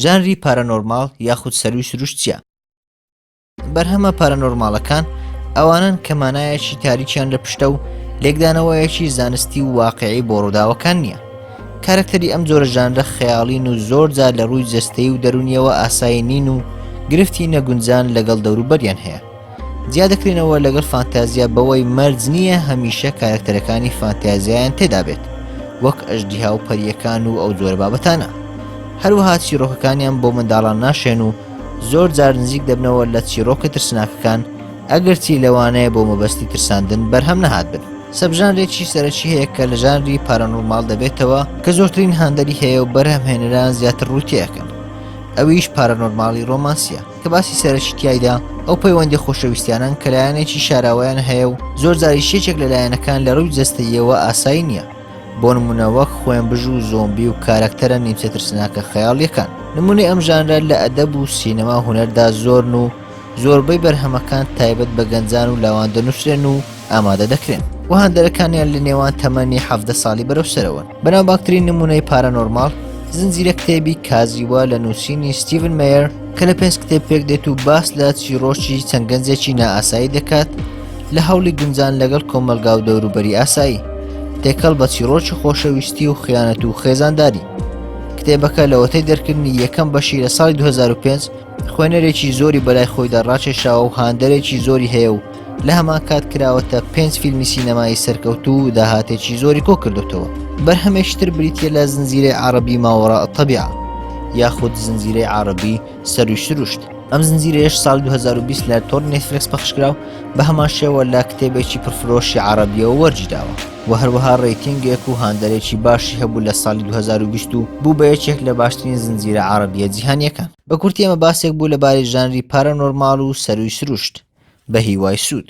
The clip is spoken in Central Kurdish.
ژانری پارانۆرماڵ یاخود سەرووی سروشت چییە؟ بەرهەمە پارانۆرماڵەکان ئەوانن کە مانایەکی تاریکیان لە پشتە و لێکدانەوەیەکی زانستی و واقعی بۆ ڕووداوەکان نییە. کارکتەری ئەم جۆرە ژانرە خەیاڵین و زۆر جار لە ڕووی جەستەیی و دەرونیەوە ئاسایی نین و گرفتی نەگونجان لەگەڵ دەوروبەریان هەیە. جیا دەکرێنەوە لەگەڵ فانتازیا بەوەی مەرج نییە هەمیشە کارکتەرەکانی فانتازیایان تێدا بێت، وەک ئەژدیها و پەریەکان و ئەو جۆرە بابەتانە. هەروەها چیرۆکەکانیان بۆ منداڵان ناشێن و زۆر جار نزیک دەبنەوە لە چیرۆکە ترسناکەکان ئەگەرچی لەوانەیە بۆ مەبەستی ترساندن بەرهەم نەهات بن. سەبژانرێکی سەرەکی هەیە کە لە ژانری پارانۆرماڵ دەبێتەوە کە زۆرترین هاندەری هەیە و بەرهەمهێنەران زیاتر ڕووتێکن. ئەویش پارانۆرماڵی ڕۆمانسیە کە باسی سەرەکی تایدا ئەو پەیوەندی خۆشەویستیانن کە لایەنێکی شاراوەیان هەیە و زۆر جاری شێچێک لە لایەنەکان لە ڕووی جەستەییەوە ئاسایی نییە. بۆ نمونە وەک خوێنبژ و زۆمبی و کارکتەرە نیمچە ترسناکە خەیاڵیەکان. نمونەی ئەم ژانرە لە ئەدەب و سینەما هونەردا زۆرن و زۆربەی بەرهەمەکان تایبەت بە گەنجان و لاوان دەنووسرێن و ئامادە دەکرێن و هەندێکەکانیان لە نێوان تەمەنی 17 ساڵی بەرەوسەرەوەن. بەناوبانگترین نمونەی پارانۆرماڵ زنجیرە کتێبی کازیوە لە نووسینی ستیڤن مەیر کە لە 5 کتێب پێک دێت و باس لە چیرۆکی چەند گەنجێکی نائاسایی دەکات لە هەوڵی گونجان لەگەڵ کۆمەلگا و دەوروبەری ئاسایی، تێکەڵ بە چیرۆکی خۆشەویستی و خیانەت و خێزانداری. کتێبەکە لە وەتەی دەرکردنی یەکەم بەشی لە ساڵی 2005 خوێنەرێکی زۆری بەلای خۆیدا ڕاکێشاوە و هاندەرێکی زۆری هەیە و لە هەمان کات کراوەتە 5 فیلمی سینەمایی سەرکەوتوو و داهاتێکی زۆری کۆ کردوتەوە. بەرهەمێشتر بریتە لە زنجیرەی عەرەبی ماوەڕاء الطەبیعە یاخود زنجیرەی عەرەبی سەرووی سروشت. ئەم زنجیرەیەش ساڵی 2020 لە تۆڕ نێتفلیکس پەخشکراو بە هەمان شێوە لە کتێبێکی پرفرۆشی عەرەبیەوە وەرجیداوە و هەروەها ڕێتینگێک و هاندەرێکی باشی هەبوو لە ساڵی 2020 و بوو بە یەکێک لە باشترین زنجیرە عەرەبیە جیهانیەکان. بە کورتی ئەمە باسێک بوو لەبارەی ژانری پارانۆرماڵ و سەرووی سروشت. بە هیوای سوود.